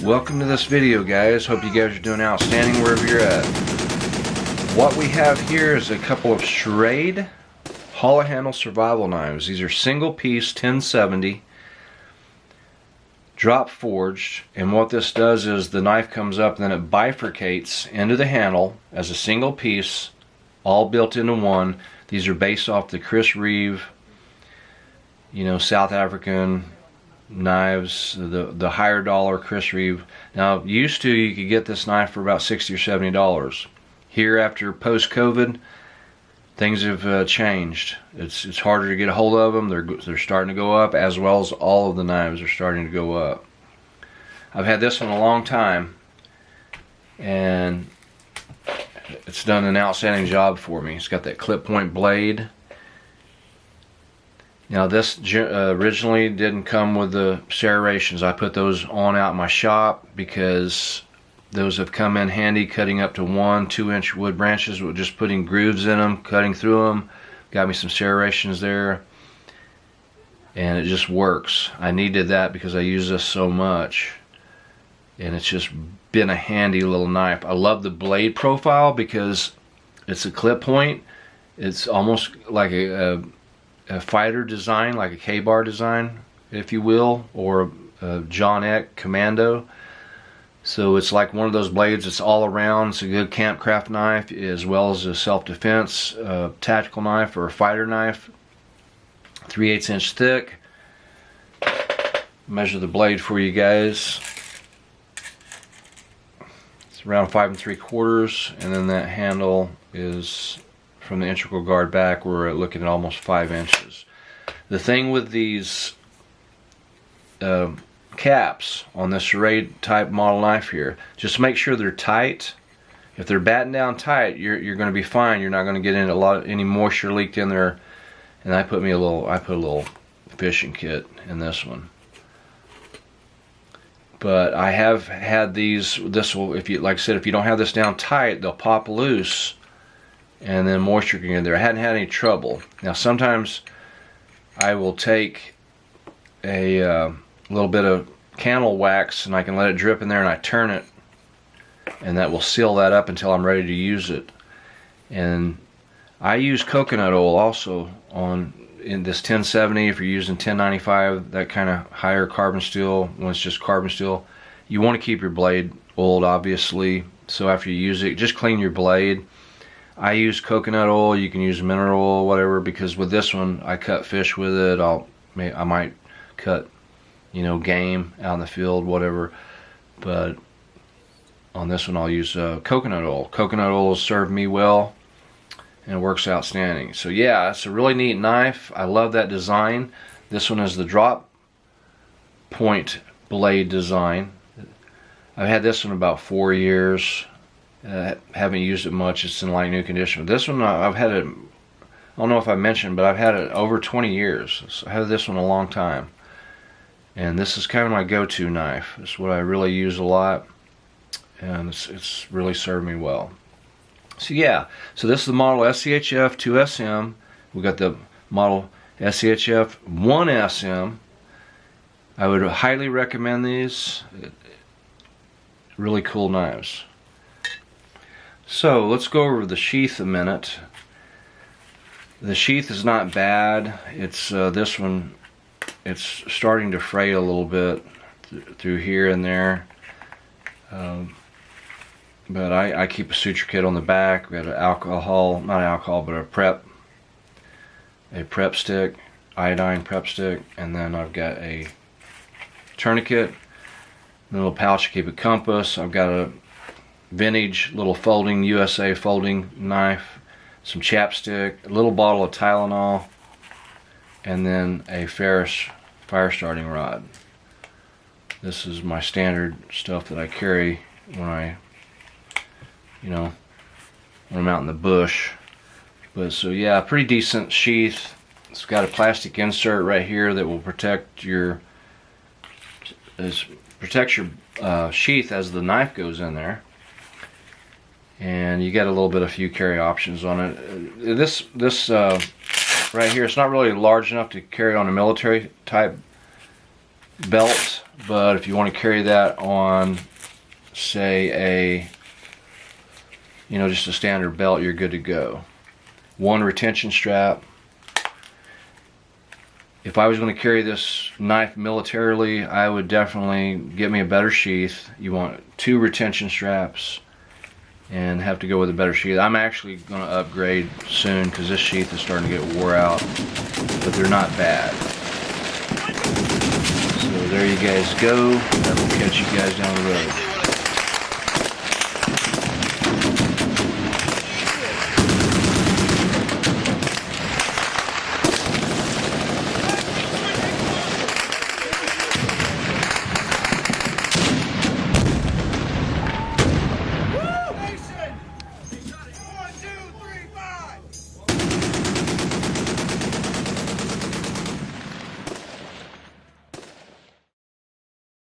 welcome to this video, guys. Hope you guys are doing outstanding wherever you're at. What we have here is a couple of Schrade hollow handle survival knives. These are single piece 1070 drop forged, and what this does is the knife comes up and then it bifurcates into the handle as a single piece, all built into one. These are based off the Chris Reeve, South African knives, the higher dollar Chris Reeve. Now, used to you could get this knife for about $60 or $70. Here, after post-COVID, things have changed. It's harder to get a hold of them. They're starting to go up, as well as all of the knives are starting to go up. I've had this one a long time, and it's done an outstanding job for me. It's got that clip point blade. Now, this originally didn't come with the serrations. I put those on out in my shop because those have come in handy, cutting up to 1-2 inch wood branches with just putting grooves in them, cutting through them. Got me some serrations there, and it just works. I needed that because I use this so much, and it's just been a handy little knife. I love the blade profile because it's a clip point. It's almost like a fighter design, like a K-bar design, if you will, or a John Eck Commando. So it's like one of those blades. It's all around. It's a good campcraft knife, as well as a self-defense tactical knife or a fighter knife. 3/8 inch thick. Measure the blade for you guys. It's around 5 3/4, and then that handle is, from the integral guard back, we're looking at almost 5 inches. The thing with these caps on this Schrade type model knife here, just make sure they're tight. If they're battened down tight, you're going to be fine. You're not going to get any moisture leaked in there. And I put a little fishing kit in this one. But I have had these. This will, if you, like I said, if you don't have this down tight, they'll pop loose, and then moisture can get in there. I hadn't had any trouble. Now, sometimes I will take a little bit of candle wax and I can let it drip in there, and I turn it, and that will seal that up until I'm ready to use it. And I use coconut oil also in this 1070. If you're using 1095, that kind of higher carbon steel, when it's just carbon steel, you want to keep your blade oiled, obviously. So after you use it, just clean your blade. I use coconut oil. You can use mineral oil, whatever, because with this one I cut fish with it. I might cut game out in the field, whatever, but on this one I'll use coconut oil. Coconut oil has served me well, and it works outstanding. So yeah, it's a really neat knife. I love that design. This one is the drop point blade design. I've had this one about 4 years. Haven't used it much. It's in like new condition. This one I've had it, I don't know if I mentioned, but I've had it over 20 years. So I had this one a long time. And this is kind of my go-to knife. It's what I really use a lot, and it's really served me well. So yeah, so this is the model SCHF2SM. We got the model SCHF1SM. I would highly recommend these. Really cool knives. So let's go over the sheath a minute. The sheath is not bad. It's this one. It's starting to fray a little bit through here and there, but I keep a suture kit on the back. We got an a prep stick, iodine prep stick, and then I've got a tourniquet, a little pouch to keep a compass. I've got a vintage little folding USA folding knife, some chapstick, a little bottle of Tylenol, and then a ferrous fire starting rod. This is my standard stuff that I carry when when I'm out in the bush. But so yeah, pretty decent sheath. It's got a plastic insert right here that will protect your sheath as the knife goes in there. And you get a little bit of few carry options on it. This right here, it's not really large enough to carry on a military type belt, But if you want to carry that on, say just a standard belt, you're good to go. One retention strap. If I was going to carry this knife militarily, I would definitely get me a better sheath. You want 2 retention straps and have to go with a better sheath. I'm actually going to upgrade soon because this sheath is starting to get wore out, but they're not bad. So there you guys go. I will catch you guys down the road.